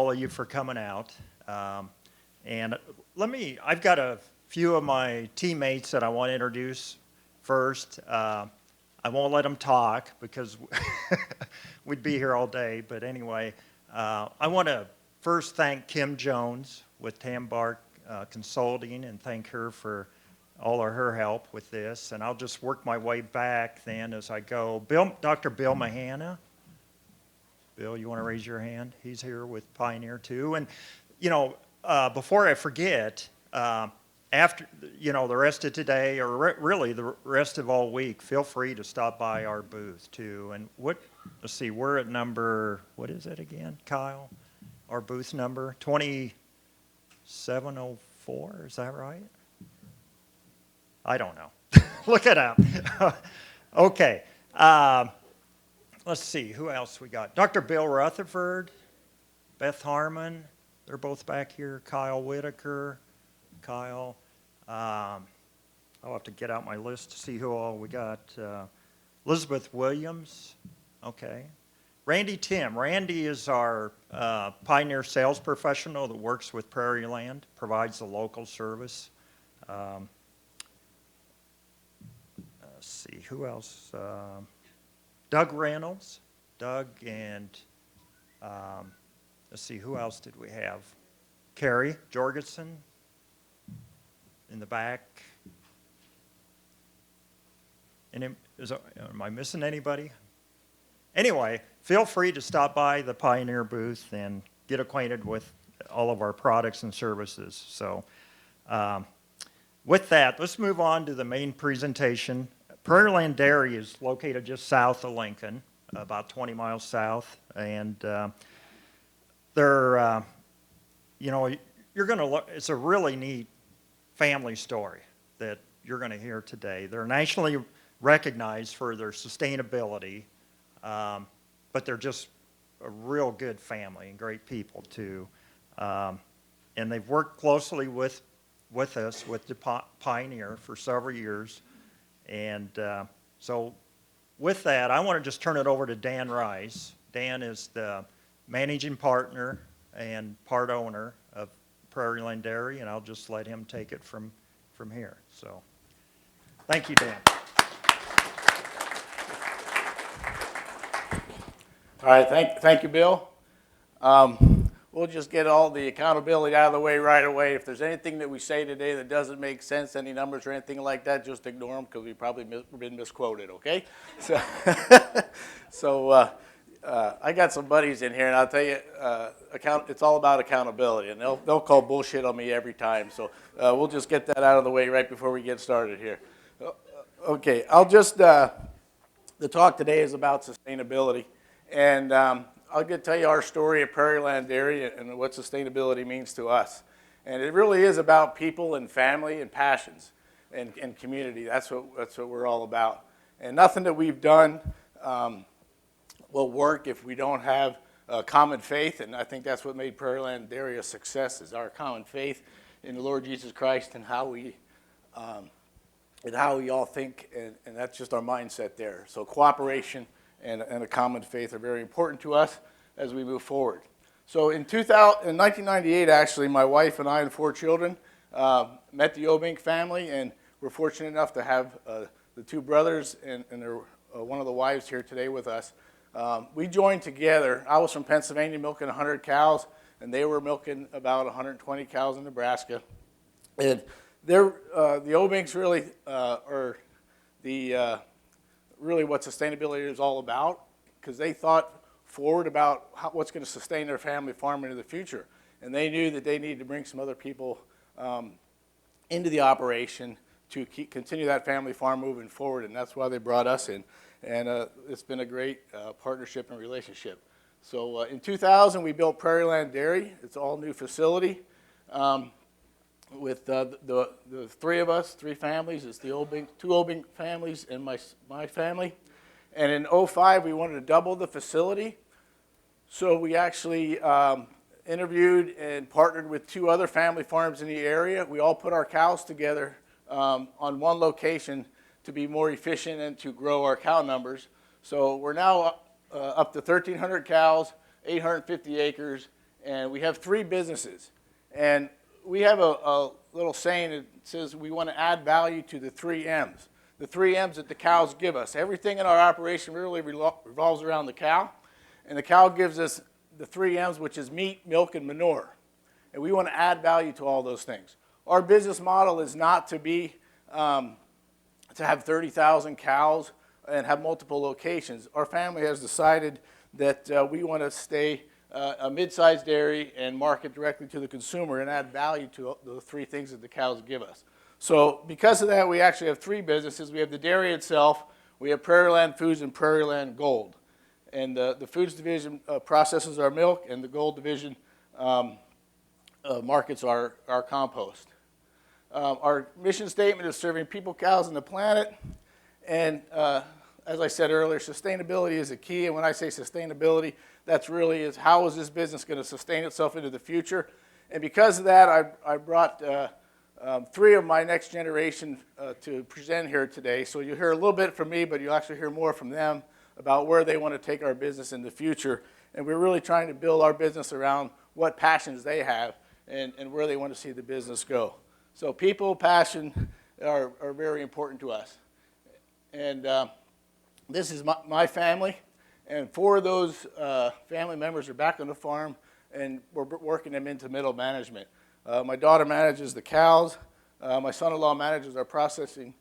all of you for coming out. And I've got a few of my teammates that I want to introduce first. I won't let them talk because we'd be here all day. But anyway, I want to first thank Kim Jones with Tambark Consulting and thank her for all of her help with this. And I'll just work my way back then as I go. Dr. Bill Mahana. Bill, you want to raise your hand? He's here with Pioneer too. And, before I forget, after, the rest of today, or really the rest of all week, feel free to stop by our booth too. And let's see, we're at number, what is it again, Kyle? Our booth number, 2704, is that right? I don't know. Look it up. Okay. Let's see, who else we got? Dr. Bill Rutherford, Beth Harmon, they're both back here. Kyle Whitaker, Kyle. I'll have to get out my list to see who all we got. Elizabeth Williams, okay. Randy Tim. Randy is our Pioneer sales professional that works with Prairieland, provides the local service. Let's see, who else? Doug Reynolds. Doug and, let's see, who else did we have? Carrie Jorgensen in the back. And am I missing anybody? Anyway, feel free to stop by the Pioneer booth and get acquainted with all of our products and services. So with that, let's move on to the main presentation. Prairieland Dairy is located just south of Lincoln, about 20 miles south, and they're, you're going to look. It's a really neat family story that you're going to hear today. They're nationally recognized for their sustainability, but they're just a real good family and great people too. And they've worked closely with us, with the Pioneer for several years. And so with that, I want to just turn it over to Dan Rice. Dan is the managing partner and part owner of Prairieland Dairy, and I'll just let him take it from here. So thank you, Dan. All right, thank you, Bill. We'll just get all the accountability out of the way right away. If there's anything that we say today that doesn't make sense, any numbers or anything like that, just ignore them because we've probably been misquoted, okay? So, I got some buddies in here, and I'll tell you, it's all about accountability, and they'll call bullshit on me every time. So we'll just get that out of the way right before we get started here. Okay, the talk today is about sustainability, and I'll tell you our story at Prairieland Dairy and what sustainability means to us. And it really is about people and family and passions and community. That's what we're all about. And nothing that we've done will work if we don't have a common faith. And I think that's what made Prairieland Dairy a success, is our common faith in the Lord Jesus Christ and how we all think. And that's just our mindset there. So cooperation and a common faith are very important to us as we move forward. So in 1998, actually, my wife and I and 4 children met the Obink family, and we're fortunate enough to have the 2 brothers and one of the wives here today with us. We joined together. I was from Pennsylvania milking 100 cows, and they were milking about 120 cows in Nebraska. And the Obinks really are really what sustainability is all about, because they thought forward about what's going to sustain their family farm into the future. And they knew that they needed to bring some other people into the operation to continue that family farm moving forward, and that's why they brought us in. And it's been a great partnership and relationship. So in 2000, we built Prairieland Dairy. It's an all-new facility. With the 3 of us, 3 families. It's the 2 Obink families and my family. And in 2005, we wanted to double the facility. So we actually interviewed and partnered with 2 other family farms in the area. We all put our cows together on one location to be more efficient and to grow our cow numbers. So we're now up to 1,300 cows, 850 acres, And we have 3 businesses. And we have a little saying that says we want to add value to the 3 M's. The 3 M's that the cows give us. Everything in our operation really revolves around the cow. And the cow gives us the 3 M's, which is meat, milk, and manure. And we want to add value to all those things. Our business model is not to be to have 30,000 cows and have multiple locations. Our family has decided that we want to stay a mid-sized dairy and market directly to the consumer and add value to the 3 things that the cows give us. So because of that, we actually have 3 businesses. We have the dairy itself, we have Prairieland Foods and Prairieland Gold. And the foods division processes our milk, and the gold division markets our compost. Our mission statement is serving people, cows, and the planet. And as I said earlier, sustainability is a key. And when I say sustainability, that's really is how is this business going to sustain itself into the future. And because of that, I brought 3 of my next generation to present here today. So you'll hear a little bit from me, but you'll actually hear more from them about where they want to take our business in the future. And we're really trying to build our business around what passions they have and where they want to see the business go. So people, passion are very important to us. And this is my family. And 4 of those family members are back on the farm, and we're working them into middle management. My daughter manages the cows. My son-in-law manages our processing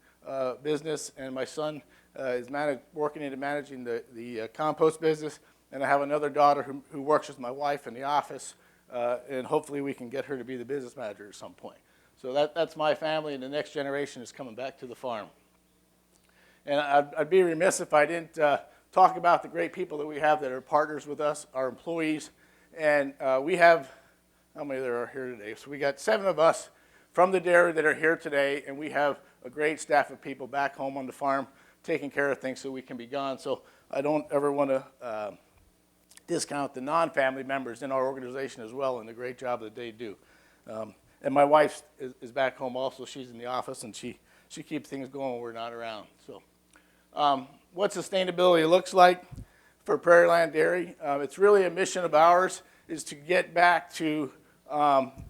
business, and my son is working into managing the compost business. And I have another daughter who works with my wife in the office, and hopefully we can get her to be the business manager at some point. So that's my family, and the next generation is coming back to the farm. And I'd be remiss if I didn't talk about the great people that we have that are partners with us, our employees. And we have, how many there are here today? So we got 7 of us from the dairy that are here today, and we have a great staff of people back home on the farm taking care of things so we can be gone. So I don't ever want to discount the non-family members in our organization as well and the great job that they do. And my wife is back home also. She's in the office, and she keeps things going when we're not around. So what sustainability looks like for Prairieland Dairy, it's really a mission of ours is to get back to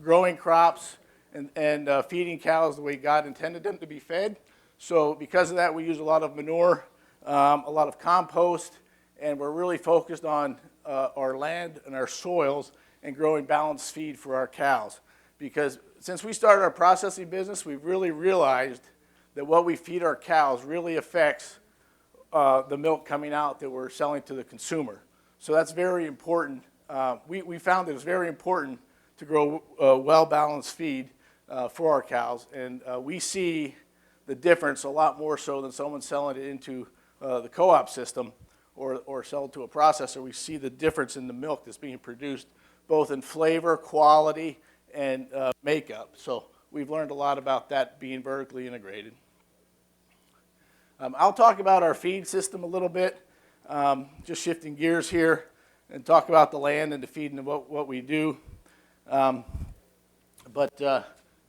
growing crops and feeding cows the way God intended them to be fed. So because of that, we use a lot of manure, a lot of compost, and we're really focused on our land and our soils and growing balanced feed for our cows. Because since we started our processing business, we've really realized that what we feed our cows really affects the milk coming out that we're selling to the consumer. So that's very important. We found that it's very important to grow well-balanced feed for our cows. And we see the difference a lot more so than someone selling it into the co-op system or sell it to a processor. We see the difference in the milk that's being produced, both in flavor, quality, and makeup. So we've learned a lot about that being vertically integrated. I'll talk about our feed system a little bit, just shifting gears here and talk about the land and the feed and what we do.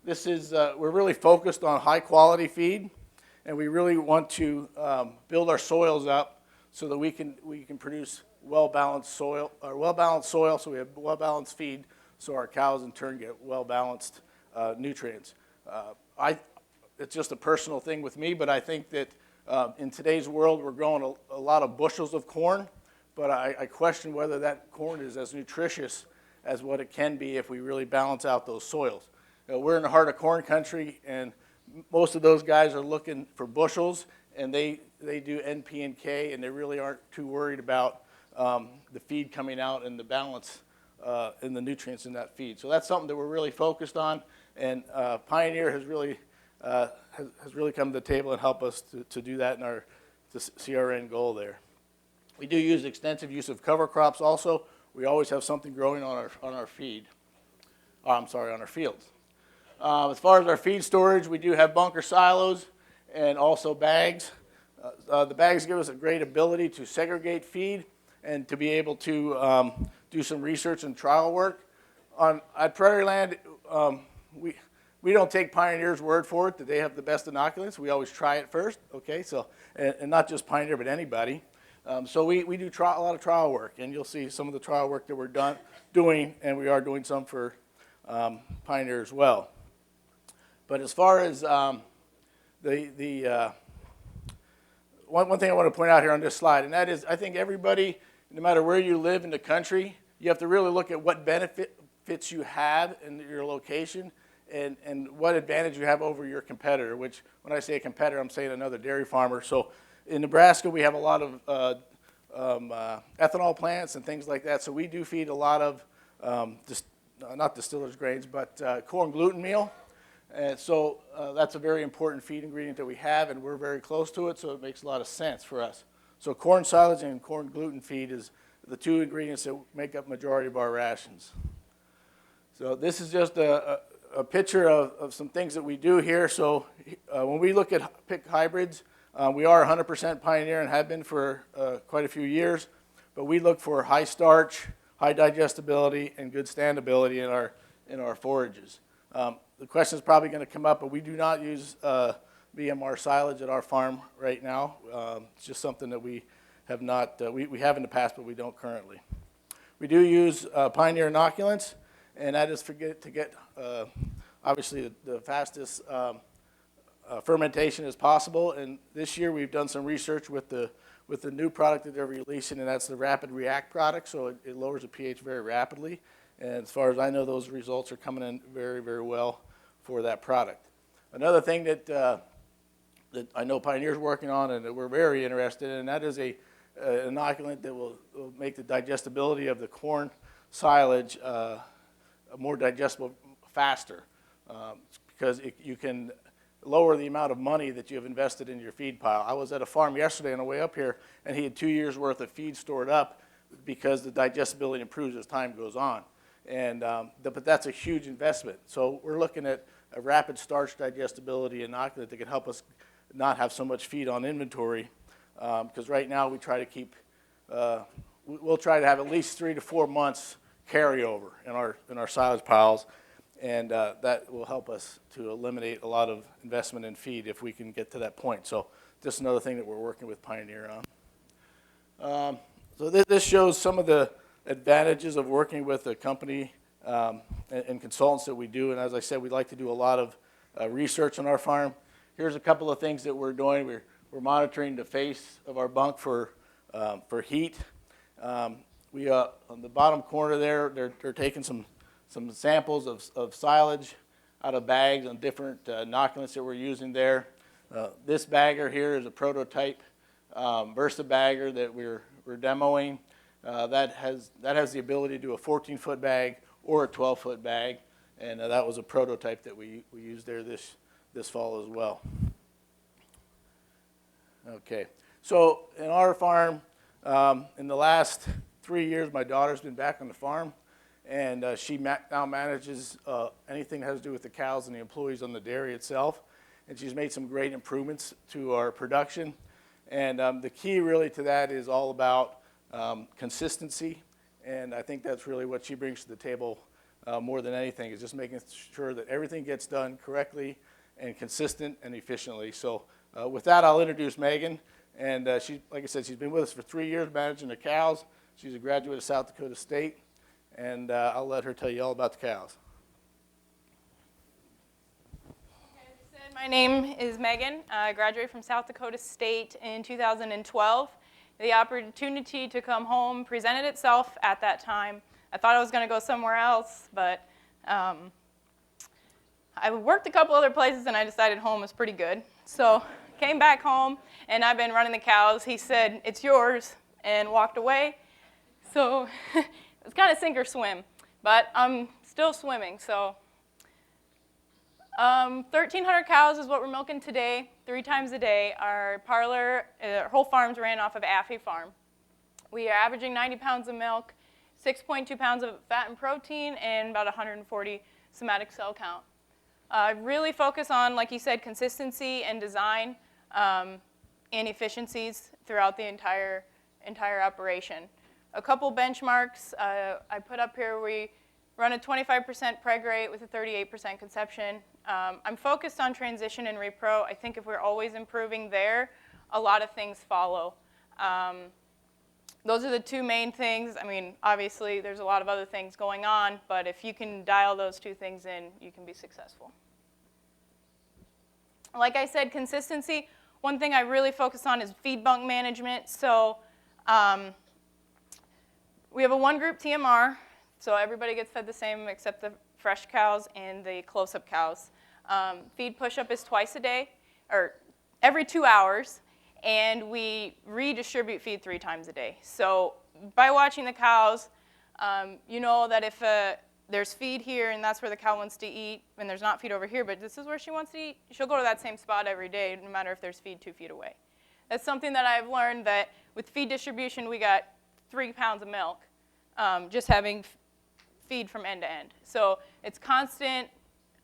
This is, we're really focused on high quality feed, and we really want to build our soils up so that we can produce well-balanced soil, so we have well-balanced feed, so our cows in turn get well-balanced nutrients. It's just a personal thing with me, but I think that in today's world we're growing a lot of bushels of corn, but I question whether that corn is as nutritious as what it can be if we really balance out those soils. We're in the heart of corn country, and most of those guys are looking for bushels, and they do NP and K, and they really aren't too worried about the feed coming out and the balance in the nutrients in that feed. So that's something that we're really focused on, and Pioneer has really come to the table and helped us to do that to see our end goal there. We do use extensive use of cover crops also. We always have something growing on our feed. On our fields. As far as our feed storage, we do have bunker silos and also bags. The bags give us a great ability to segregate feed and to be able to do some research and trial work. At Prairieland, we don't take Pioneer's word for it that they have the best inoculants. We always try it first, okay? So, and not just Pioneer, but anybody. So we do a lot of trial work, and you'll see some of the trial work that we're doing, and we are doing some for Pioneer as well. But as far as one thing I want to point out here on this slide, and that is I think everybody, no matter where you live in the country, you have to really look at what benefits you have in your location and what advantage you have over your competitor, which when I say a competitor, I'm saying another dairy farmer. So in Nebraska, we have a lot of ethanol plants and things like that. So we do feed a lot of, not distillers grains, but corn gluten meal. And so that's a very important feed ingredient that we have, and we're very close to it, so it makes a lot of sense for us. So corn silage and corn gluten feed is the two ingredients that make up majority of our rations. So this is just a picture of some things that we do here. So when we look at pick hybrids, we are 100% Pioneer and have been for quite a few years, but we look for high starch, high digestibility, and good standability in our forages. The question is probably going to come up, but we do not use BMR silage at our farm right now. It's just something that we have not, we have in the past, but we don't currently. We do use Pioneer inoculants, and that is to get obviously the fastest fermentation as possible. And this year we've done some research with the new product that they're releasing, and that's the Rapid React product, so it lowers the pH very rapidly. And as far as I know, those results are coming in very, very well for that product. Another thing that I know Pioneer's working on and that we're very interested in, and that is an inoculant that will make the digestibility of the corn silage more digestible faster, because you can lower the amount of money that you have invested in your feed pile. I was at a farm yesterday on the way up here, and he had 2 years worth of feed stored up because the digestibility improves as time goes on. And but that's a huge investment. So we're looking at a rapid starch digestibility inoculant that can help us not have so much feed on inventory, because right now we try to keep, we'll try to have at least 3 to 4 months carryover in our silage piles, and that will help us to eliminate a lot of investment in feed if we can get to that point. So just another thing that we're working with Pioneer on. So this shows some of the advantages of working with a company and consultants that we do. And as I said, we like to do a lot of research on our farm. Here's a couple of things that we're doing. We're monitoring the face of our bunk for heat. We on the bottom corner there, they're taking some samples of silage out of bags on different inoculants that we're using there. This bagger here is a prototype Versa bagger that we're demoing. That has the ability to do a 14-foot bag or a 12-foot bag, and that was a prototype that we used there this fall as well. Okay, so in our farm, in the last 3 years, my daughter's been back on the farm, and she now manages anything that has to do with the cows and the employees on the dairy itself, and she's made some great improvements to our production. And the key really to that is all about consistency, and I think that's really what she brings to the table more than anything, is just making sure that everything gets done correctly and consistent and efficiently. So with that, I'll introduce Megan, and she, like I said, she's been with us for 3 years managing the cows. She's a graduate of South Dakota State, and I'll let her tell you all about the cows. As you said, my name is Megan. I graduated from South Dakota State in 2012. The opportunity to come home presented itself at that time. I thought I was going to go somewhere else, but I worked a couple other places, and I decided home was pretty good. So came back home, and I've been running the cows. He said, "It's yours," and walked away. So it was kind of sink or swim, but I'm still swimming. So 1,300 cows is what we're milking today, 3 times a day. Our parlor, whole farm's ran off of Affy Farm. We are averaging 90 pounds of milk, 6.2 pounds of fat and protein, and about 140 somatic cell count. Really focus on, like you said, consistency and design and efficiencies throughout the entire operation. A couple benchmarks I put up here. We run a 25% preg rate with a 38% conception. I'm focused on transition and repro. I think if we're always improving there, a lot of things follow. those are the two main things. I mean, obviously, there's a lot of other things going on, but if you can dial those two things in, you can be successful. Like I said, consistency. One thing I really focus on is feed bunk management. So we have a one-group TMR, so everybody gets fed the same except the fresh cows and the close-up cows. Feed push-up is twice a day, or every 2 hours, and we redistribute feed 3 times a day. So by watching the cows, you know that if there's feed here and that's where the cow wants to eat, and there's not feed over here, but this is where she wants to eat, she'll go to that same spot every day, no matter if there's feed 2 feet away. That's something that I've learned, that with feed distribution, we got 3 pounds of milk, just having feed from end to end. So it's constant,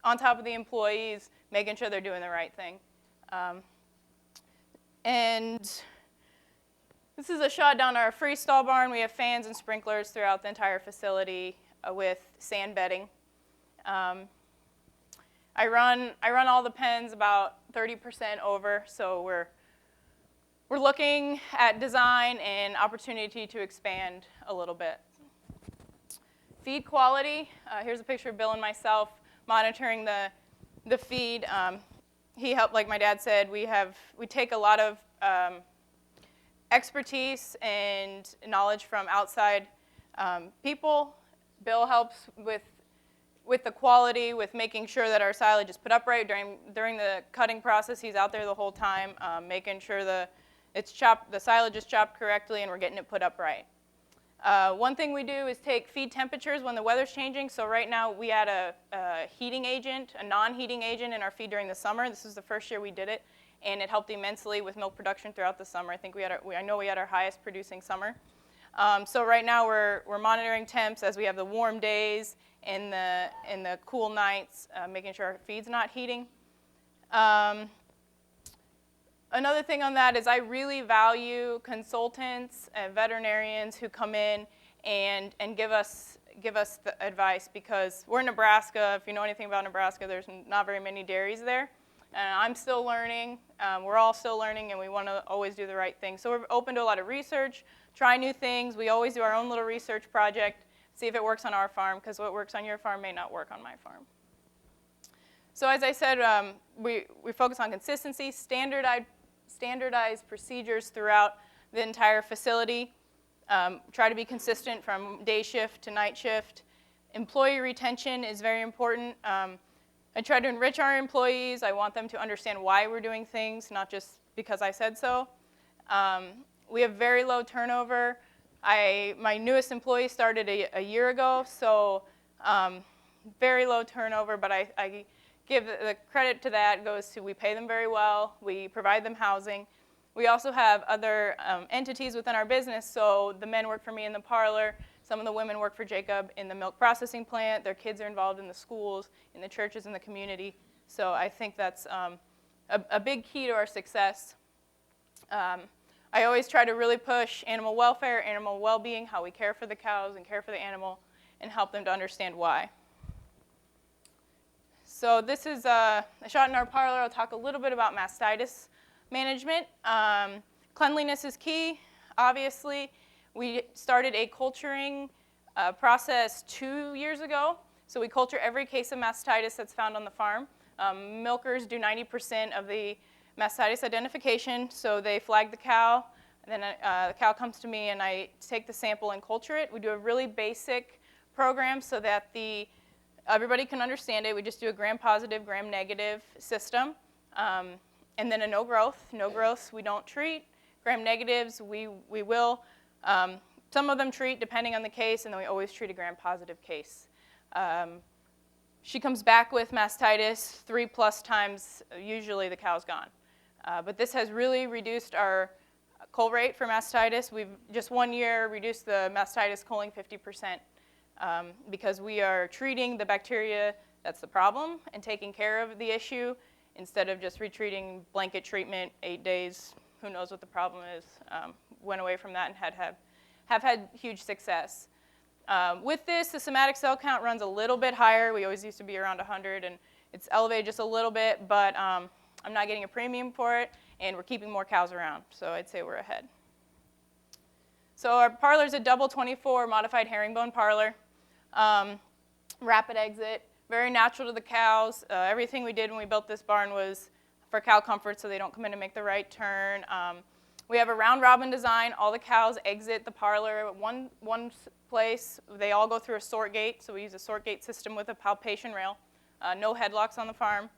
on top of the employees, making sure they're doing the right thing. And this is a shot down our freestall barn. We have fans and sprinklers throughout the entire facility with sand bedding. I run all the pens about 30% over, so we're looking at design and opportunity to expand a little bit. Feed quality. Here's a picture of Bill and myself monitoring the feed. He helped, like my dad said, we take a lot of expertise and knowledge from outside people. Bill helps with the quality, with making sure that our silage is put upright during the cutting process. He's out there the whole time, making sure the silage is chopped correctly and we're getting it put upright. One thing we do is take feed temperatures when the weather's changing. So right now we add a heating agent, a non-heating agent in our feed during the summer. This is the first year we did it, and it helped immensely with milk production throughout the summer. I think I know we had our highest producing summer. So right now we're monitoring temps as we have the warm days and the cool nights, making sure our feed's not heating. Another thing on that is I really value consultants and veterinarians who come in and give us the advice, because we're in Nebraska. If you know anything about Nebraska, there's not very many dairies there. And I'm still learning. We're all still learning, and we want to always do the right thing. So we're open to a lot of research, try new things. We always do our own little research project, see if it works on our farm, because what works on your farm may not work on my farm. So as I said, we focus on consistency, standardized procedures throughout the entire facility. Try to be consistent from day shift to night shift. Employee retention is very important. I try to enrich our employees. I want them to understand why we're doing things, not just because I said so. We have very low turnover. My newest employee started a year ago, so very low turnover, but I give the credit to that goes to we pay them very well, we provide them housing. We also have other entities within our business, so the men work for me in the parlor, some of the women work for Jacob in the milk processing plant, their kids are involved in the schools, in the churches, in the community. So I think that's a big key to our success. I always try to really push animal welfare, animal well-being, how we care for the cows and care for the animal, and help them to understand why. So this is a shot in our parlor. I'll talk a little bit about mastitis management. Cleanliness is key, obviously. We started a culturing process 2 years ago. So we culture every case of mastitis that's found on the farm. Milkers do 90% of the mastitis identification, so they flag the cow, and then the cow comes to me and I take the sample and culture it. We do a really basic program so that everybody can understand it. We just do a gram-positive, gram-negative system, and then a no growth. No growths we don't treat. Gram-negatives we will. Some of them treat depending on the case, and then we always treat a gram-positive case. She comes back with mastitis 3+ times, usually the cow's gone. But this has really reduced our cull rate for mastitis. We've just 1 year reduced the mastitis culling 50%. Because we are treating the bacteria that's the problem and taking care of the issue instead of just retreating blanket treatment, 8 days, who knows what the problem is. Went away from that and have had huge success. With this, the somatic cell count runs a little bit higher. We always used to be around 100, and it's elevated just a little bit, but I'm not getting a premium for it, and we're keeping more cows around, so I'd say we're ahead. So our parlor is a double 24 modified herringbone parlor. Rapid exit, very natural to the cows. Everything we did when we built this barn was for cow comfort, so they don't come in and make the right turn. We have a round robin design. All the cows exit the parlor at one place. They all go through a sort gate, so we use a sort gate system with a palpation rail. No headlocks on the farm.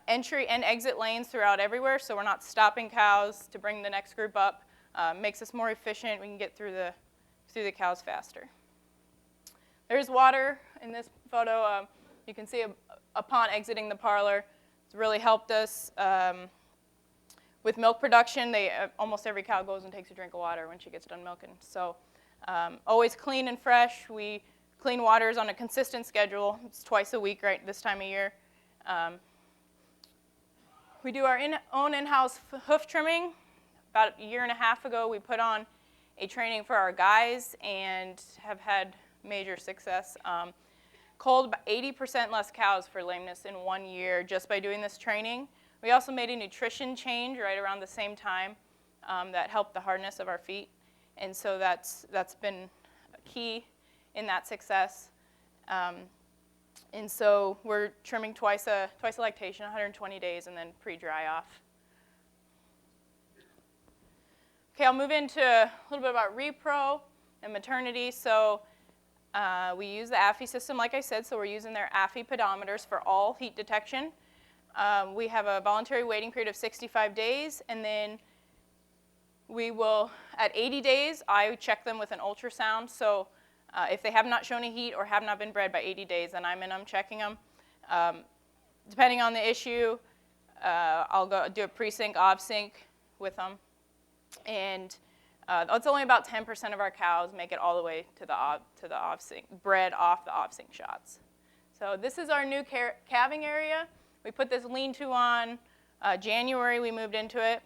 Entry and exit lanes throughout everywhere, so we're not stopping cows to bring the next group up. Makes us more efficient. We can get through the cows faster. There's water in this photo. You can see upon exiting the parlor, it's really helped us with milk production. Almost every cow goes and takes a drink of water when she gets done milking. So always clean and fresh. We clean waters on a consistent schedule. It's twice a week right this time of year. We do our own in-house hoof trimming. About a year and a half ago, we put on a training for our guys and have had major success. Culled about 80% less cows for lameness in 1 year just by doing this training. We also made a nutrition change right around the same time that helped the hardness of our feet. And so that's been key in that success. And so we're trimming twice a lactation, 120 days, and then pre-dry off. Okay, I'll move into a little bit about repro and maternity. So we use the AFI system, like I said, so we're using their AFI pedometers for all heat detection. We have a voluntary waiting period of 65 days, and then we will, at 80 days, I check them with an ultrasound. So if they have not shown a heat or have not been bred by 80 days, then I'm in them checking them. Depending on the issue, I'll go do a pre-sync, off-sync with them. And it's only about 10% of our cows make it all the way to the off-sync, bred off the off-sync shots. So this is our new calving area. We put this lean-to on January. We moved into it.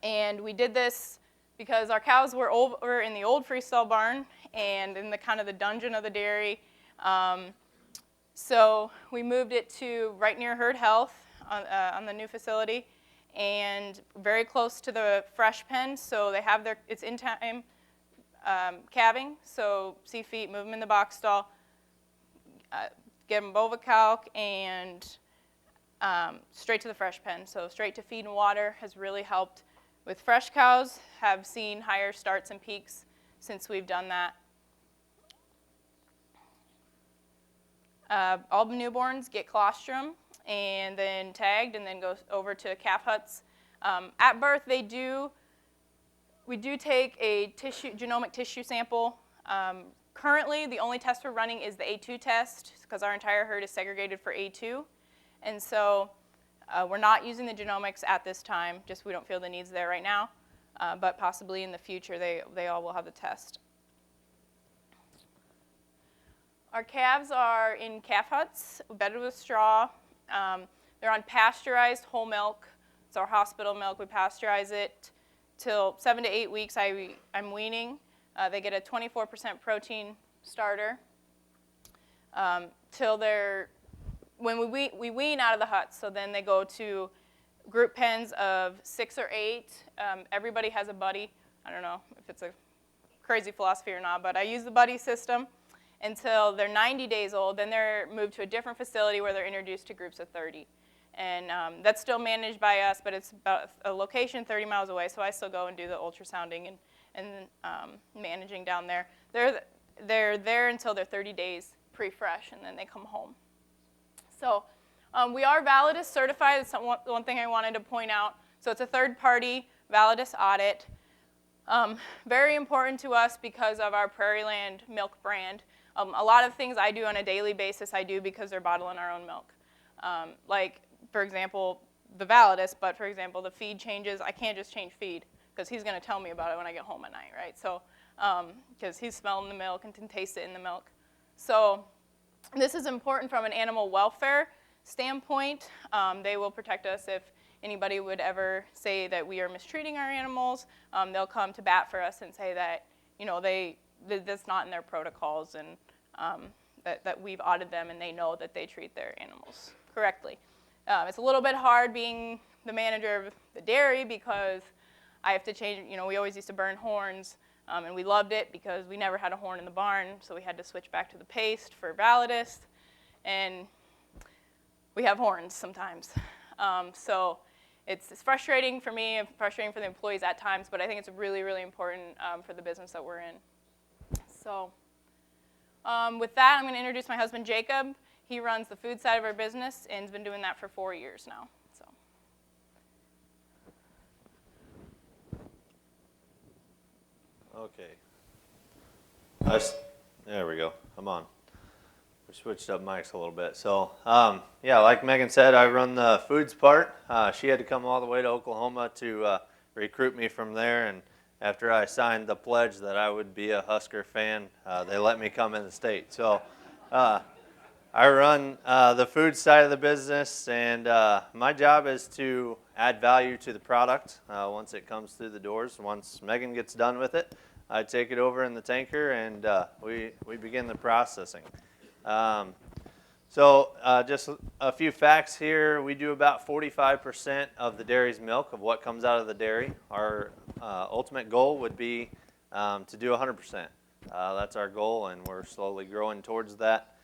And we did this because our cows were over in the old freestall barn and in the kind of the dungeon of the dairy. So we moved it to right near herd health on the new facility and very close to the fresh pen. So they have it's in time calving. So see feet, move them in the box stall, get them bovacalc, and straight to the fresh pen. So straight to feed and water has really helped with fresh cows. Have seen higher starts and peaks since we've done that. All the newborns get colostrum and then tagged and then go over to calf huts. At birth, we do take a genomic tissue sample. Currently, the only test we're running is the A2 test because our entire herd is segregated for A2. And so we're not using the genomics at this time, just we don't feel the needs there right now. But possibly in the future, they all will have the test. Our calves are in calf huts, bedded with straw. They're on pasteurized whole milk. It's our hospital milk. We pasteurize it till 7 to 8 weeks. I'm weaning. They get a 24% protein starter till when we wean out of the huts. So then they go to group pens of 6 or 8. Everybody has a buddy. I don't know if it's a crazy philosophy or not, but I use the buddy system until they're 90 days old. Then they're moved to a different facility where they're introduced to groups of 30. And that's still managed by us, but it's about a location 30 miles away, so I still go and do the ultrasounding and managing down there. They're there until they're 30 days pre-fresh, and then they come home. So we are Validus certified. That's one thing I wanted to point out. So it's a third-party Validus audit. Very important to us because of our Prairieland milk brand. A lot of things I do on a daily basis I do because they're bottling our own milk. Like, for example, the Validus, but for example, the feed changes. I can't just change feed because he's going to tell me about it when I get home at night, right? So, because he's smelling the milk and can taste it in the milk. So this is important from an animal welfare standpoint. They will protect us if anybody would ever say that we are mistreating our animals. They'll come to bat for us and say that, that's not in their protocols and that we've audited them and they know that they treat their animals correctly. It's a little bit hard being the manager of the dairy because I have to change, we always used to burn horns And we loved it because we never had a horn in the barn, so we had to switch back to the paste for Validus, and we have horns sometimes. So it's frustrating for me and frustrating for the employees at times, but I think it's really, really important for the business that we're in. So with that, I'm going to introduce my husband, Jacob. He runs the food side of our business and has been doing that for 4 years now. So. Okay. There we go. I'm on. We switched up mics a little bit. So, yeah, like Megan said, I run the foods part. She had to come all the way to Oklahoma to recruit me from there. And after I signed the pledge that I would be a Husker fan, they let me come in the state. So, I run the food side of the business, and my job is to add value to the product once it comes through the doors. Once Megan gets done with it, I take it over in the tanker, and we begin the processing. Just a few facts here. We do about 45% of the dairy's milk of what comes out of the dairy. Our ultimate goal would be to do 100%. That's our goal, and we're slowly growing towards that.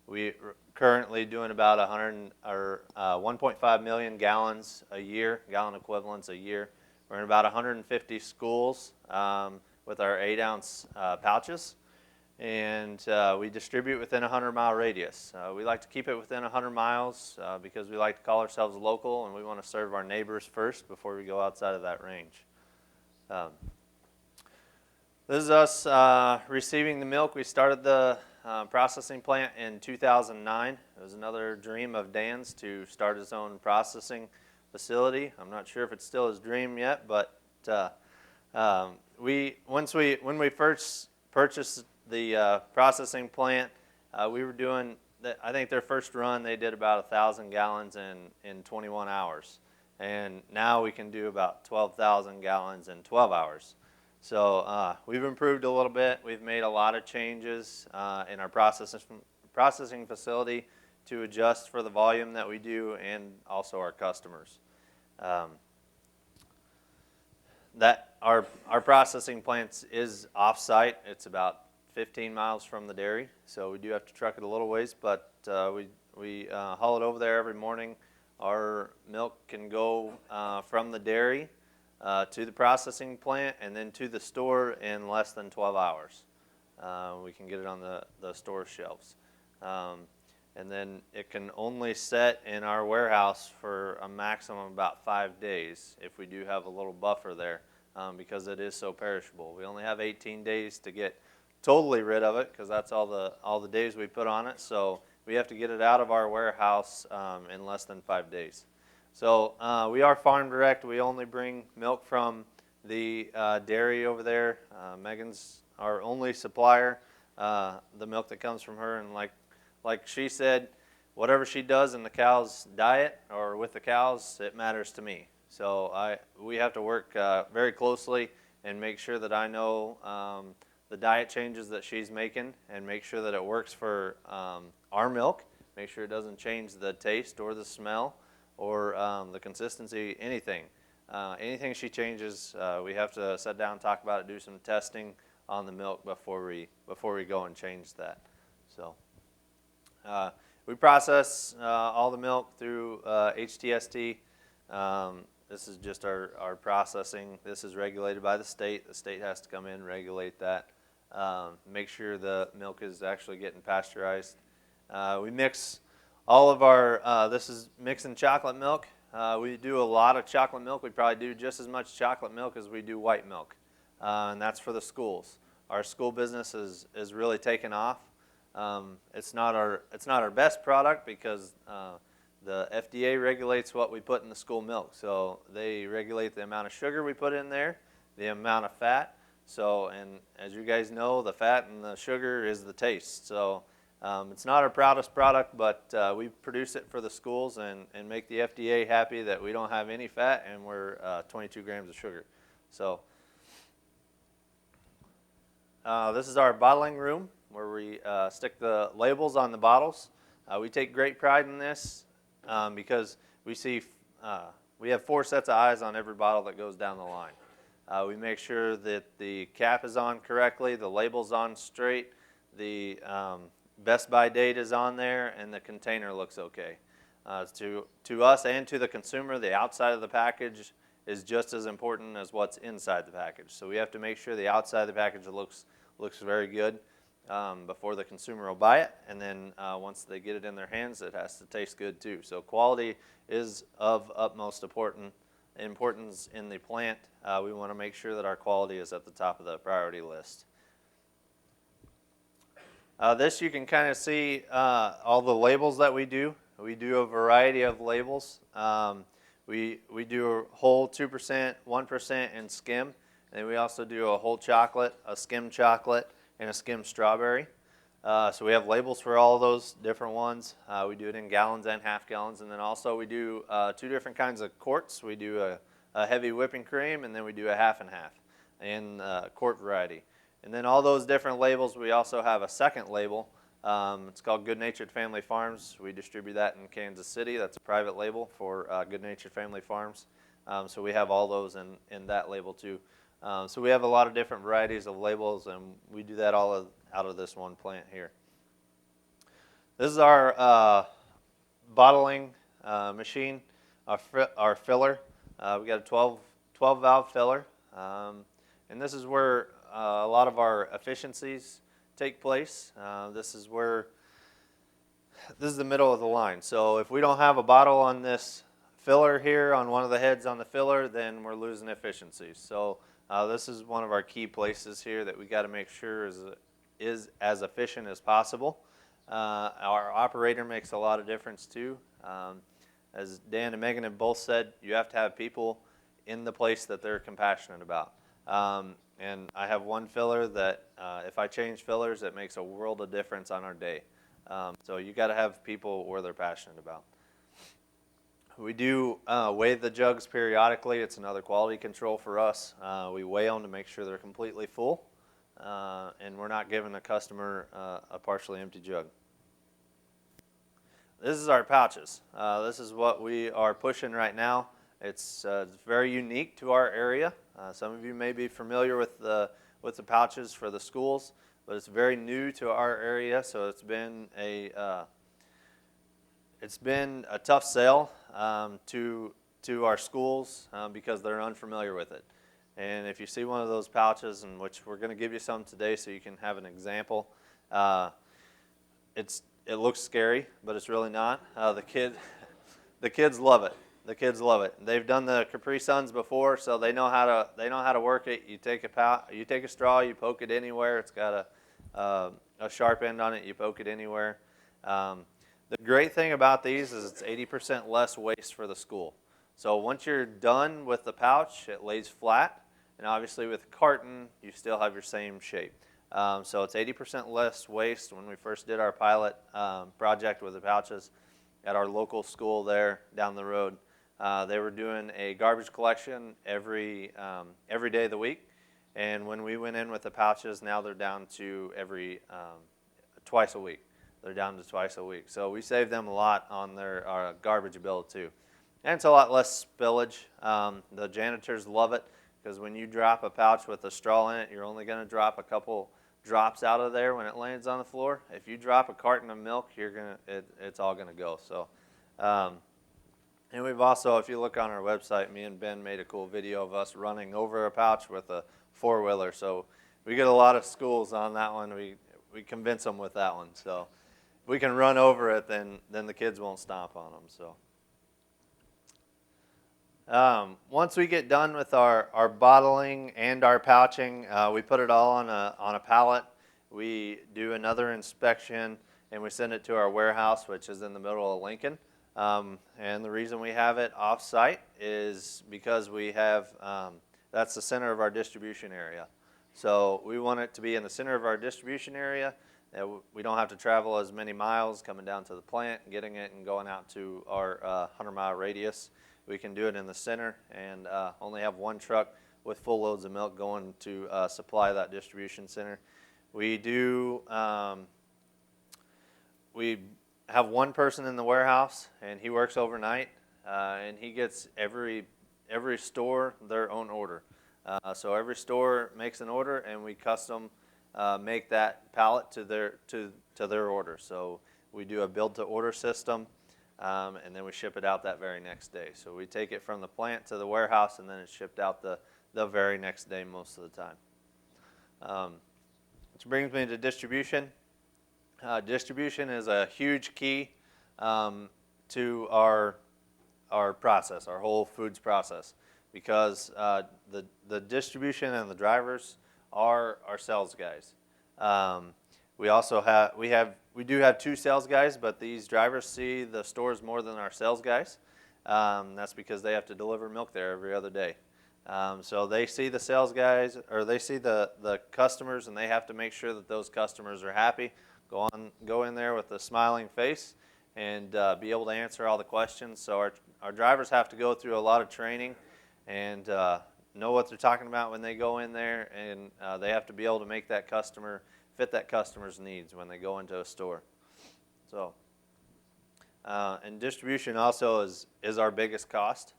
We're currently doing about 1.5 million gallons a year, gallon equivalents a year. We're in about 150 schools with our 8-ounce pouches, and we distribute within a 100-mile radius. We like to keep it within 100 miles because we like to call ourselves local, and we want to serve our neighbors first before we go outside of that range. This is us receiving the milk. We started the processing plant in 2009. It was another dream of Dan's to start his own processing facility. I'm not sure if it's still his dream yet, but when we first purchased the processing plant, we were doing, I think their first run they did about 1,000 gallons in 21 hours, and now we can do about 12,000 gallons in 12 hours. So we've improved a little bit. We've made a lot of changes in our processing facility to adjust for the volume that we do and also our customers. Our processing plant is off-site. It's about 15 miles from the dairy, so we do have to truck it a little ways, but we haul it over there every morning. Our milk can go from the dairy to the processing plant and then to the store in less than 12 hours. We can get it on the store shelves. And then it can only set in our warehouse for a maximum of about 5 days if we do have a little buffer there because it is so perishable. We only have 18 days to get totally rid of it because that's all the days we put on it. So we have to get it out of our warehouse in less than 5 days. So we are farm direct. We only bring milk from the dairy over there. Megan's our only supplier. The milk that comes from her, and like she said, whatever she does in the cow's diet or with the cows, it matters to me. So we have to work very closely and make sure that I know the diet changes that she's making and make sure that it works for our milk, make sure it doesn't change the taste or the smell or the consistency, anything. Anything she changes, we have to sit down, talk about it, do some testing on the milk before we go and change that. So we process all the milk through HTST. This is just our processing. This is regulated by the state. The state has to come in and regulate that. Make sure the milk is actually getting pasteurized. We mix all of our, this is mixing chocolate milk. We do a lot of chocolate milk. We probably do just as much chocolate milk as we do white milk. And that's for the schools. Our school business is really taken off. It's not our best product because the FDA regulates what we put in the school milk. So they regulate the amount of sugar we put in there, the amount of fat. So, and as you guys know, the fat and the sugar is the taste. So it's not our proudest product, but we produce it for the schools and make the FDA happy that we don't have any fat and we're 22 grams of sugar. So this is our bottling room where we stick the labels on the bottles. We take great pride in this because we see we have 4 sets of eyes on every bottle that goes down the line. We make sure that the cap is on correctly, the label's on straight, the best by date is on there, and the container looks okay. To us and to the consumer, the outside of the package is just as important as what's inside the package. So we have to make sure the outside of the package looks very good before the consumer will buy it, and then once they get it in their hands, it has to taste good too. So quality is of utmost importance in the plant. We want to make sure that our quality is at the top of the priority list. This you can kind of see all the labels that we do. We do a variety of labels. We do a whole 2%, 1%, and skim. And we also do a whole chocolate, a skim chocolate, and a skim strawberry. So we have labels for all those different ones. We do it in gallons and half gallons. And then also we do 2 different kinds of quarts. We do a heavy whipping cream, and then we do a half and half in quart variety. And then all those different labels, we also have a second label. It's called Good Natured Family Farms. We distribute that in Kansas City. That's a private label for Good Natured Family Farms. So we have all those in that label too. So we have a lot of different varieties of labels, and we do that all out of this one plant here. This is our bottling machine, our filler. We got a 12 valve filler, and this is where a lot of our efficiencies take place. This is the middle of the line. So if we don't have a bottle on this filler here, on one of the heads on the filler, then we're losing efficiencies. So this is one of our key places here that we got to make sure is as efficient as possible. Our operator makes a lot of difference too. As Dan and Megan have both said, you have to have people in the place that they're compassionate about. And I have one filler that if I change fillers, it makes a world of difference on our day. So you got to have people where they're passionate about. We do weigh the jugs periodically. It's another quality control for us. We weigh them to make sure they're completely full, and we're not giving the customer a partially empty jug. This is our pouches. This is what we are pushing right now. It's very unique to our area. Some of you may be familiar with the pouches for the schools, but it's very new to our area, so it's been a tough sell to our schools because they're unfamiliar with it. And if you see one of those pouches, in which we're going to give you some today so you can have an example, it looks scary, but it's really not. The kids love it. The kids love it. They've done the Capri Suns before, so they know how to work it. You take a straw, you poke it anywhere. It's got a sharp end on it. You poke it anywhere. The great thing about these is it's 80% less waste for the school. So once you're done with the pouch, it lays flat, and obviously with the carton, you still have your same shape. So it's 80% less waste. When we first did our pilot project with the pouches at our local school there down the road, they were doing a garbage collection every day of the week, and when we went in with the pouches, now they're down to twice a week. They're down to twice a week. So we saved them a lot on their garbage bill too. And it's a lot less spillage. The janitors love it because when you drop a pouch with a straw in it, you're only going to drop a couple drops out of there when it lands on the floor. If you drop a carton of milk, it's all going to go. So, and we've also, if you look on our website, me and Ben made a cool video of us running over a pouch with a 4-wheeler. So we get a lot of schools on that one. We convince them with that one. So if we can run over it, then the kids won't stomp on them. So once we get done with our bottling and our pouching, we put it all on a pallet. We do another inspection, and we send it to our warehouse, which is in the middle of Lincoln. And the reason we have it off-site is because we have, that's the center of our distribution area. So we want it to be in the center of our distribution area. We don't have to travel as many miles coming down to the plant, getting it and going out to our 100-mile radius. We can do it in the center and only have one truck with full loads of milk going to supply that distribution center. We do, we have one person in the warehouse, and he works overnight, and he gets every store their own order. So every store makes an order, and we custom make that pallet to their order. So we do a build-to-order system, and then we ship it out that very next day. So we take it from the plant to the warehouse, and then it's shipped out the very next day most of the time. Which brings me to distribution. Distribution is a huge key to our process, our whole foods process, because the distribution and the drivers are our sales guys. We also do have 2 sales guys, but these drivers see the stores more than our sales guys. That's because they have to deliver milk there every other day. So they see the sales guys, or they see the customers, and they have to make sure that those customers are happy. Go in there with a smiling face and be able to answer all the questions. So our drivers have to go through a lot of training and know what they're talking about when they go in there, and they have to be able to make that customer fit that customer's needs when they go into a store. So, and distribution also is our biggest cost.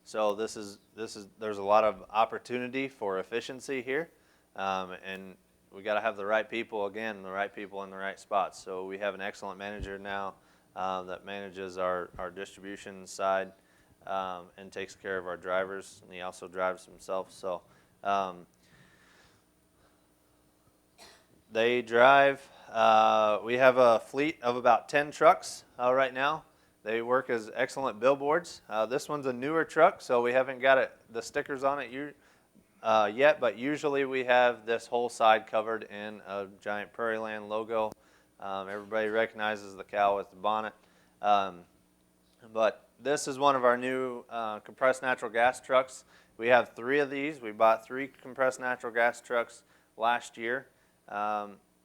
So there's a lot of opportunity for efficiency here, and we got to have the right people, again, the right people in the right spots. So we have an excellent manager now that manages our distribution side and takes care of our drivers, and he also drives himself. So they drive. We have a fleet of about 10 trucks right now. They work as excellent billboards. This one's a newer truck, so we haven't got the stickers on it yet, but usually we have this whole side covered in a giant Prairieland logo. Everybody recognizes the cow with the bonnet. But this is one of our new compressed natural gas trucks. We have 3 of these. We bought 3 compressed natural gas trucks last year.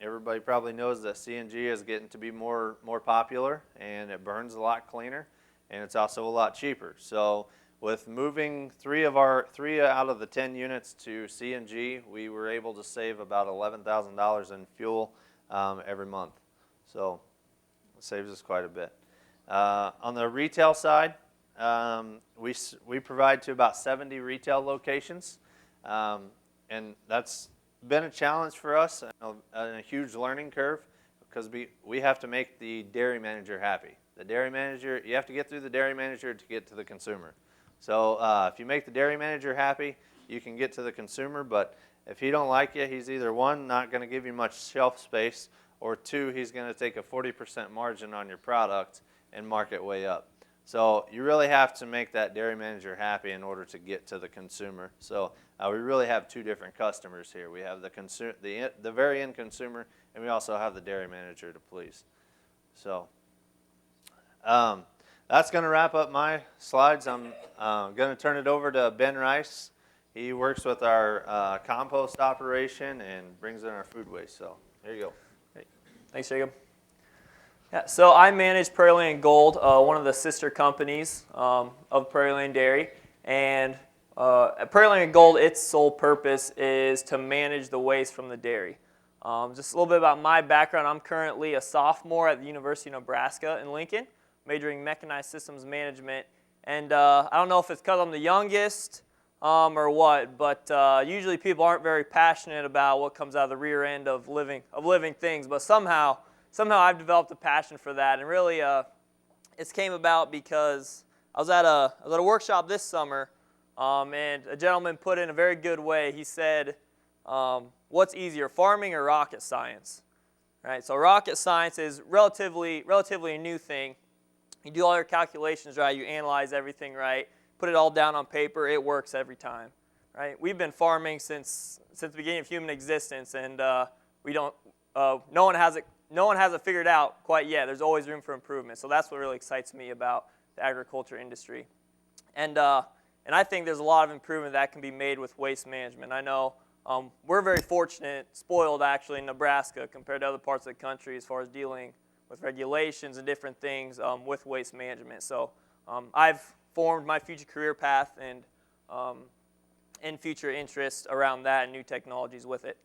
Everybody probably knows that CNG is getting to be more popular, and it burns a lot cleaner, and it's also a lot cheaper. So with moving 3 out of the 10 units to CNG, we were able to save about $11,000 in fuel every month. So it saves us quite a bit. On the retail side, we provide to about 70 retail locations, and that's been a challenge for us and a huge learning curve, because we have to make the dairy manager happy. The dairy manager, you have to get through the dairy manager to get to the consumer. So if you make the dairy manager happy, you can get to the consumer, but if he don't like you, he's either 1, not going to give you much shelf space, or 2, he's going to take a 40% margin on your product and mark it way up. So you really have to make that dairy manager happy in order to get to the consumer. So we really have 2 different customers here. We have the very end consumer, and we also have the dairy manager to please. So that's going to wrap up my slides. I'm going to turn it over to Ben Rice. He works with our compost operation and brings in our food waste. So there you go. Great. Thanks, Jacob. Yeah, so I manage Prairieland Gold, one of the sister companies of Prairieland Dairy. And at Prairieland Gold, its sole purpose is to manage the waste from the dairy. Just a little bit about my background. I'm currently a sophomore at the University of Nebraska in Lincoln, majoring in mechanized systems management. And I don't know if it's because I'm the youngest or what, but usually people aren't very passionate about what comes out of the rear end of living things. But somehow I've developed a passion for that, and really it came about because I was at a workshop this summer, and a gentleman put in a very good way. He said, "What's easier, farming or rocket science?" Right. So rocket science is relatively a new thing. You do all your calculations right, you analyze everything right, put it all down on paper. It works every time. Right. We've been farming since the beginning of human existence, and no one has it figured out quite yet. There's always room for improvement. So that's what really excites me about the agriculture industry. And I think there's a lot of improvement that can be made with waste management. I know we're very fortunate, spoiled actually in Nebraska compared to other parts of the country as far as dealing with regulations and different things with waste management. So I've formed my future career path and future interests around that and new technologies with it.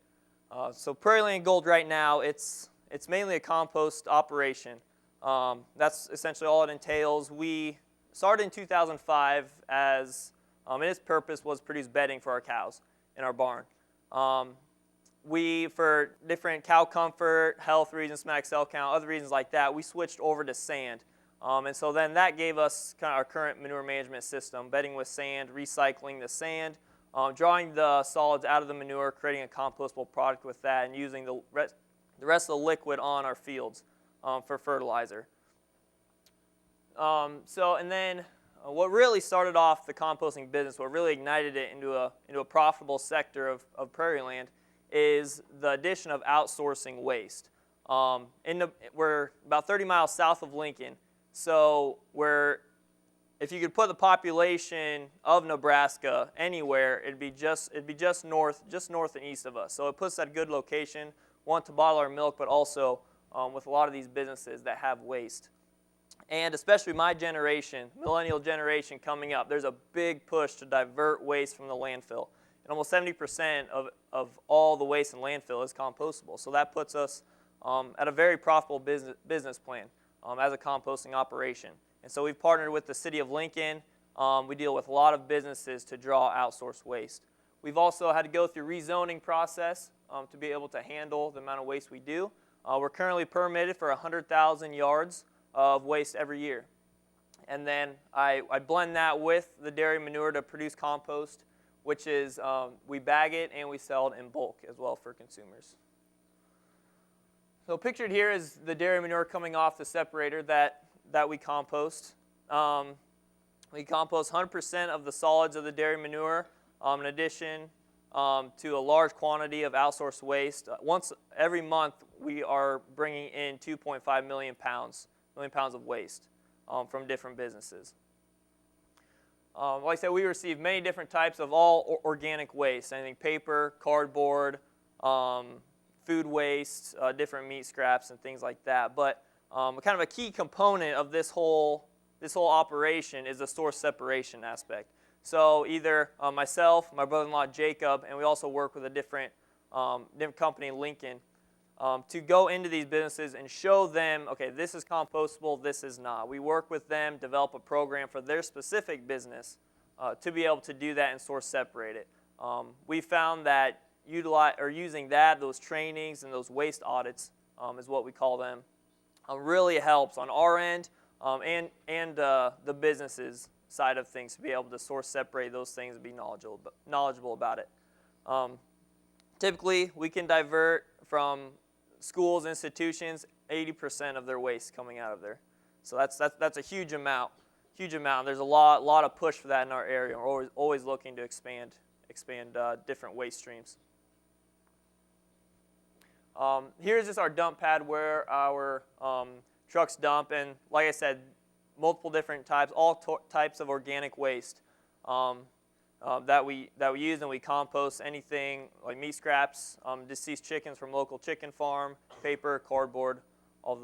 So Prairieland Gold right now, it's mainly a compost operation. That's essentially all it entails. We started in 2005 as and its purpose was to produce bedding for our cows in our barn. For different cow comfort, health reasons, smack cell count, other reasons like that, we switched over to sand. And so then that gave us kind of our current manure management system, bedding with sand, recycling the sand, drawing the solids out of the manure, creating a compostable product with that, and using the rest of the liquid on our fields for fertilizer. And then what really started off the composting business, what really ignited it into a profitable sector of Prairieland, is the addition of outsourcing waste. We're about 30 miles south of Lincoln, so if you could put the population of Nebraska anywhere, it'd be just north and east of us. So it puts us at a good location, one, to bottle our milk, but also with a lot of these businesses that have waste. And especially my generation, millennial generation coming up, there's a big push to divert waste from the landfill. And almost 70% of all the waste in landfill is compostable. So that puts us at a very profitable business plan as a composting operation. And so we've partnered with the city of Lincoln. We deal with a lot of businesses to draw outsourced waste. We've also had to go through rezoning process to be able to handle the amount of waste we do. We're currently permitted for 100,000 yards of waste every year. And then I blend that with the dairy manure to produce compost, which is we bag it and we sell it in bulk as well for consumers. So pictured here is the dairy manure coming off the separator that we compost. We compost 100% of the solids of the dairy manure in addition to a large quantity of outsourced waste. Once every month, we are bringing in 2.5 million pounds of waste from different businesses. Like I said, we receive many different types of all organic waste, anything paper, cardboard, food waste, different meat scraps, and things like that. But kind of a key component of this whole operation is the source separation aspect. So either myself, my brother-in-law Jacob, and we also work with a different company in Lincoln, to go into these businesses and show them, okay, this is compostable, this is not. We work with them, develop a program for their specific business to be able to do that and source separate it. We found that using those trainings and those waste audits is what we call them, really helps on our end and the businesses side of things to be able to source separate those things and be knowledgeable about it. Typically, we can divert from schools, institutions, 80% of their waste coming out of there. So that's a huge amount. There's a lot of push for that in our area. We're always looking to expand different waste streams. Here's just our dump pad where our trucks dump, and like I said, multiple different types, all types of organic waste that we use, and we compost anything like meat scraps, deceased chickens from local chicken farm, paper, cardboard, all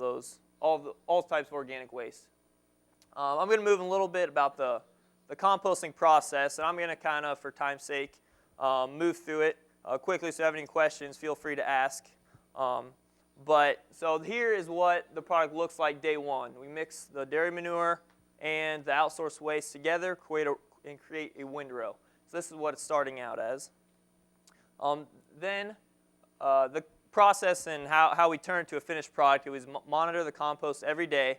types of organic waste. I'm going to move a little bit about the composting process, and I'm going to kind of, for time's sake, move through it quickly. So if you have any questions, feel free to ask. So here is what the product looks like day one. We mix the dairy manure and the outsourced waste together and create a windrow. So this is what it's starting out as. Then the process and how we turn it to a finished product, is monitor the compost every day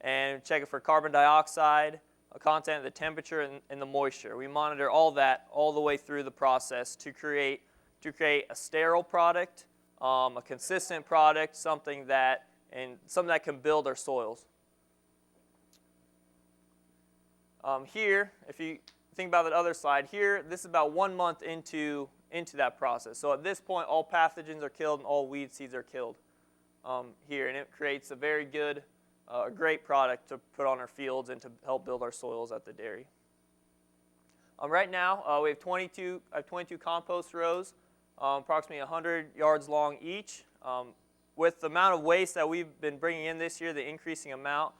and check it for carbon dioxide, content, the temperature, and the moisture. We monitor all that all the way through the process to create a sterile product, a consistent product, something that can build our soils. Here, if you think about that other slide here, this is about 1 month into that process. So at this point, all pathogens are killed and all weed seeds are killed here, and it creates a very good, great product to put on our fields and to help build our soils at the dairy. Right now, we have 22 compost rows, approximately 100 yards long each. With the amount of waste that we've been bringing in this year, the increasing amount,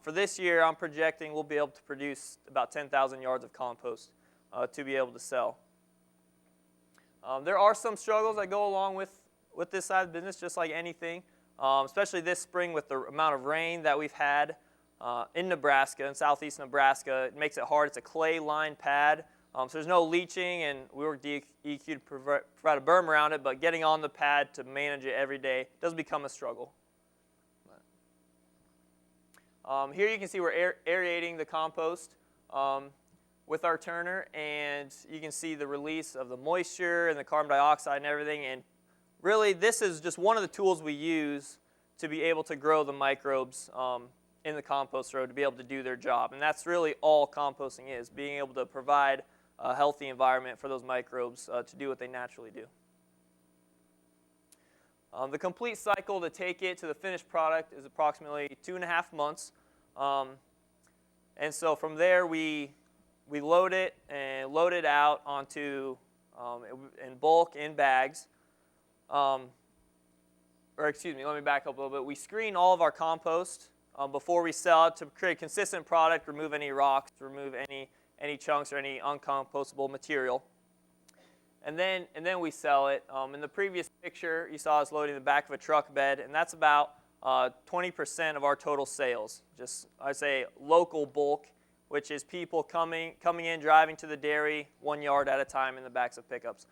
for this year, I'm projecting we'll be able to produce about 10,000 yards of compost to be able to sell. There are some struggles that go along with this side of the business, just like anything, especially this spring with the amount of rain that we've had in Nebraska, in southeast Nebraska. It makes it hard. It's a clay-lined pad So there's no leaching, and we work DEQ to provide a berm around it, but getting on the pad to manage it every day does become a struggle. Here you can see we're aerating the compost with our turner, and you can see the release of the moisture and the carbon dioxide and everything. And really, this is just one of the tools we use to be able to grow the microbes in the compost row to be able to do their job. And that's really all composting is, being able to provide a healthy environment for those microbes to do what they naturally do. The complete cycle to take it to the finished product is approximately 2.5 months. And so from there, we load it and load it out onto, in bulk, in bags. Or excuse me, let me back up a little bit. We screen all of our compost before we sell it to create a consistent product, remove any rocks, remove any chunks or any uncompostable material. And then we sell it. In the previous picture, you saw us loading the back of a truck bed, and that's about 20% of our total sales. Just, I'd say, local bulk, which is people coming in, driving to the dairy 1 yard at a time in the backs of pickups.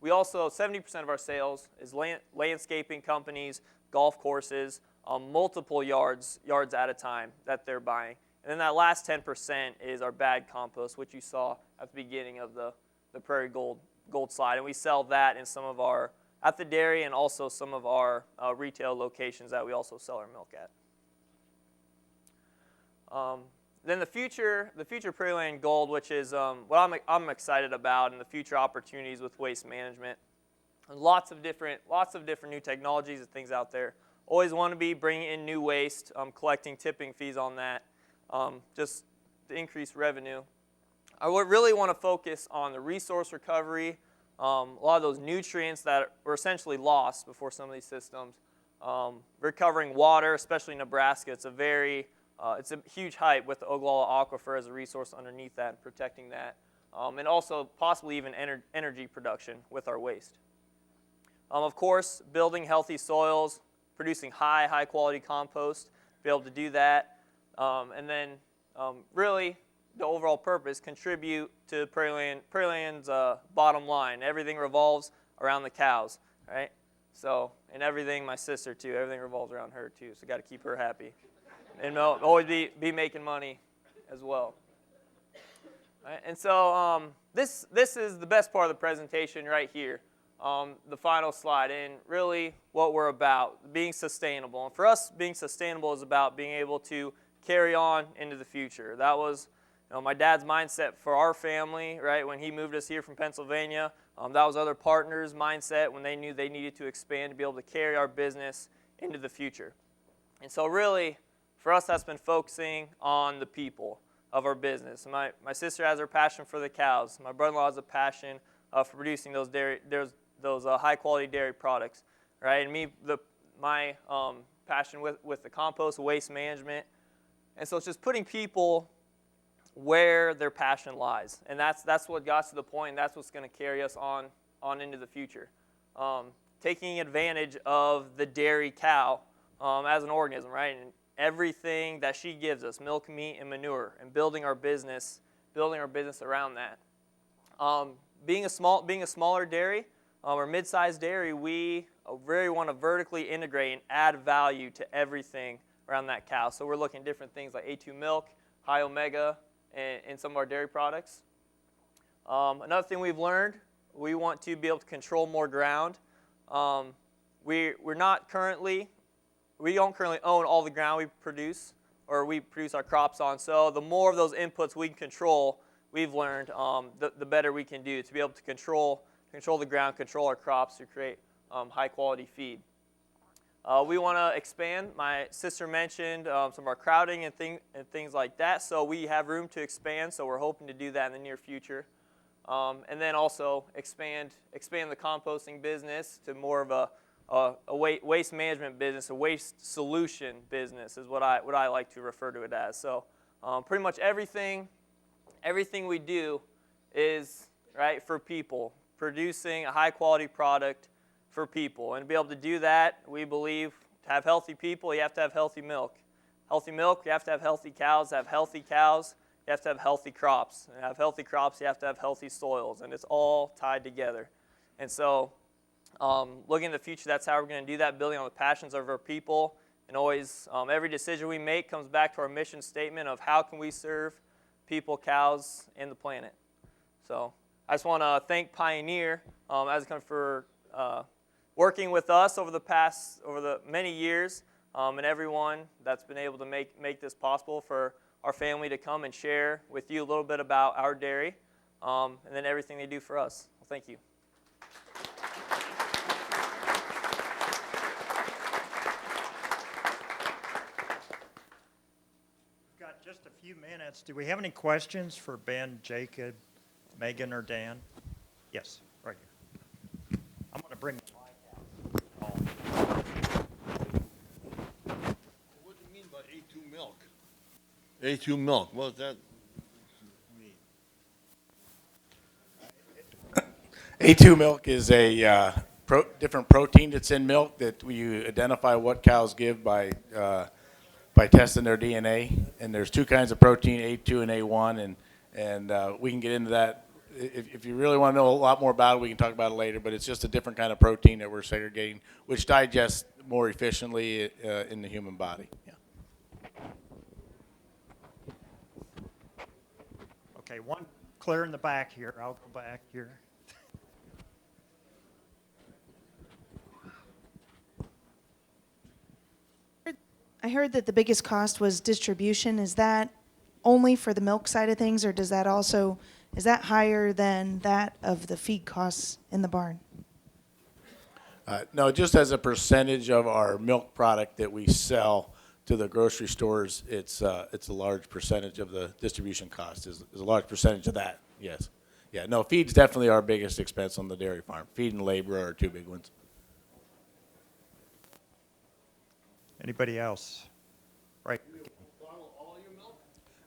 We also, 70% of our sales is landscaping companies, golf courses, multiple yards at a time that they're buying. And then that last 10% is our bag compost, which you saw at the beginning of the Prairie Gold slide. And we sell that in some of our, at the dairy, and also some of our retail locations that we also sell our milk at. Then the future Prairieland Gold, which is what I'm excited about, and the future opportunities with waste management. And lots of different new technologies and things out there. Always want to be bringing in new waste, collecting tipping fees on that, just to increase revenue. I would really want to focus on the resource recovery, a lot of those nutrients that were essentially lost before some of these systems. Recovering water, especially in Nebraska, it's a huge hype with the Ogallala Aquifer as a resource underneath that and protecting that. And also possibly even energy production with our waste. Of course, building healthy soils, producing high quality compost, be able to do that. And then really the overall purpose, contribute to Prairieland's bottom line. Everything revolves around the cows, right? So, and everything, my sister too, everything revolves around her too, so got to keep her happy. And always be making money as well. Right? And so this is the best part of the presentation right here, the final slide, and really what we're about, being sustainable. And for us, being sustainable is about being able to carry on into the future. That was my dad's mindset for our family, right? When he moved us here from Pennsylvania, that was other partners' mindset when they knew they needed to expand to be able to carry our business into the future. And so really, for us, that's been focusing on the people of our business. My sister has her passion for the cows. My brother-in-law has a passion for producing those high-quality dairy products, right? And my passion with the compost, waste management. And so it's just putting people where their passion lies. And that's what got to the point, and that's what's going to carry us on into the future. Taking advantage of the dairy cow as an organism, right? And everything that she gives us, milk, meat, and manure, and building our business around that. Being a smaller dairy or mid-sized dairy, we really want to vertically integrate and add value to everything around that cow. So we're looking at different things like A2 milk, high omega, in some of our dairy products. Another thing we've learned, we want to be able to control more ground. We don't currently own all the ground we produce our crops on. So the more of those inputs we can control, we've learned, the better we can do to be able to control the ground, control our crops to create high quality feed. We want to expand. My sister mentioned some of our crowding and things like that. So we have room to expand. So we're hoping to do that in the near future. And then also expand the composting business to more of a waste management business, a waste solution business is what I like to refer to it as. So pretty much everything we do is right for people, producing a high quality product for people. And to be able to do that, we believe to have healthy people, you have to have healthy milk. Healthy milk, you have to have healthy cows. To have healthy cows, you you have to have healthy crops. And to have healthy crops, you have to have healthy soils, and it's all tied together. And so looking in the future, that's how we're going to do that, building on the passions of our people. And always, every decision we make comes back to our mission statement of how can we serve people, cows, and the planet. So I just want to thank Pioneer as a company for working with us over the many years, and everyone that's been able to make this possible for our family to come and share with you a little bit about our dairy, and then everything they do for us. Well, thank you. We've got just a few minutes. Do we have any questions for Ben, Jacob, Megan, or Dan? Yes, right here. I'm going to bring the mic out. What do you mean by A2 milk? A2 milk, what does that mean? A2 milk is a different protein that's in milk that we identify what cows give by testing their DNA. And there's two kinds of protein, A2 and A1, and we can get into that. If you really want to know a lot more about it, we can talk about it later, but it's just a different kind of protein that we're segregating, which digests more efficiently in the human body. Yeah. Okay, one clear in the back here. I'll go back here. I heard that the biggest cost was distribution. Is that only for the milk side of things, or is that higher than that of the feed costs in the barn? No, just as a percentage of our milk product that we sell to the grocery stores, it's a large percentage of the distribution cost is a large percentage of that, yes. Yeah, no, feed's definitely our biggest expense on the dairy farm. Feed and labor are our two big ones. Anybody else? Right.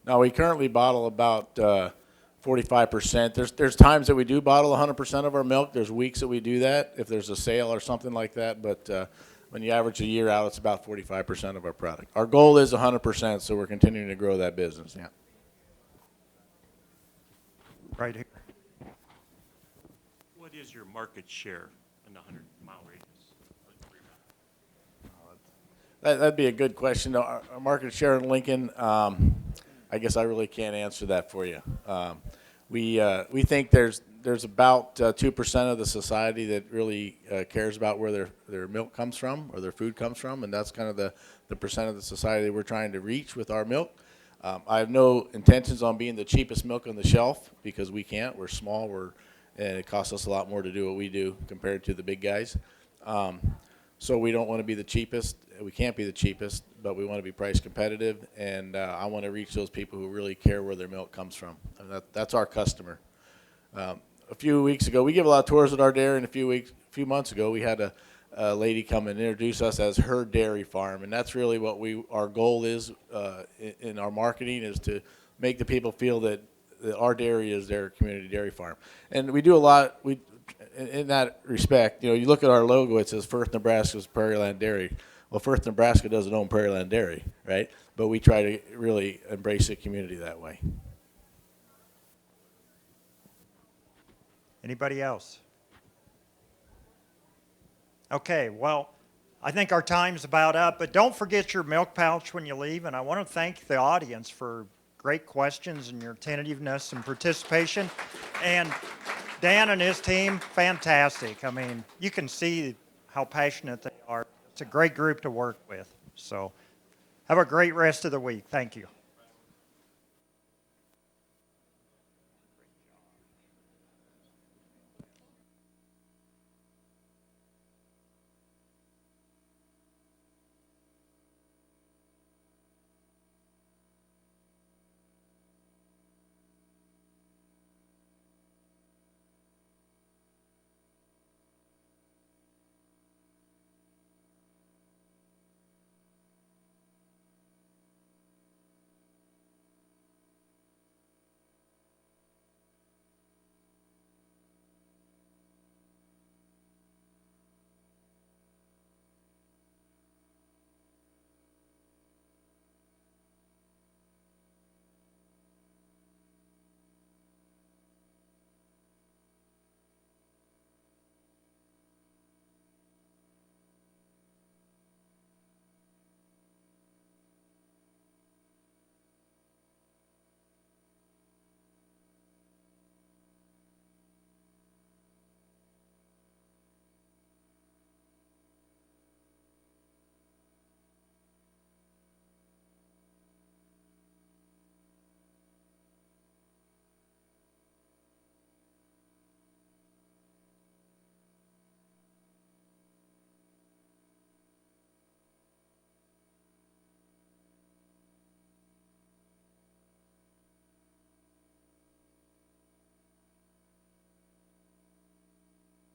No, we currently bottle about 45%. There's times that we do bottle 100% of our milk. There's weeks that we do that if there's a sale or something like that. But when you average a year out, it's about 45% of our product. Our goal is 100%, so we're continuing to grow that business. Yeah. Right here. What is your market share in the 100-mile radius? That'd be a good question. Our market share in Lincoln, I guess I really can't answer that for you. We think there's about 2% of the society that really cares about where their milk comes from or their food comes from, and that's kind of the percent of the society we're trying to reach with our milk. I have no intentions on being the cheapest milk on the shelf because we can't. We're small, and it costs us a lot more to do what we do compared to the big guys. So we don't want to be the cheapest. We can't be the cheapest, but we want to be price competitive, and I want to reach those people who really care where their milk comes from. And that's our customer. A few weeks ago, we give a lot of tours at our dairy, and a few months ago, we had a lady come and introduce us as her dairy farm, and that's really what our goal is in our marketing, is to make the people feel that our dairy is their community dairy farm. And we do a lot. In that respect, you look at our logo, it says Firth, Nebraska's Prairieland Dairy. Well, Firth, Nebraska doesn't own Prairieland Dairy, right? But we try to really embrace the community that way. Anybody else? Okay, well, I think our time's about up, but don't forget your milk pouch when you leave, and I want to thank the audience for great questions and your attentiveness and participation. And Dan and his team, fantastic. I mean, you can see how passionate they are. It's a great group to work with. So have a great rest of the week. Thank you.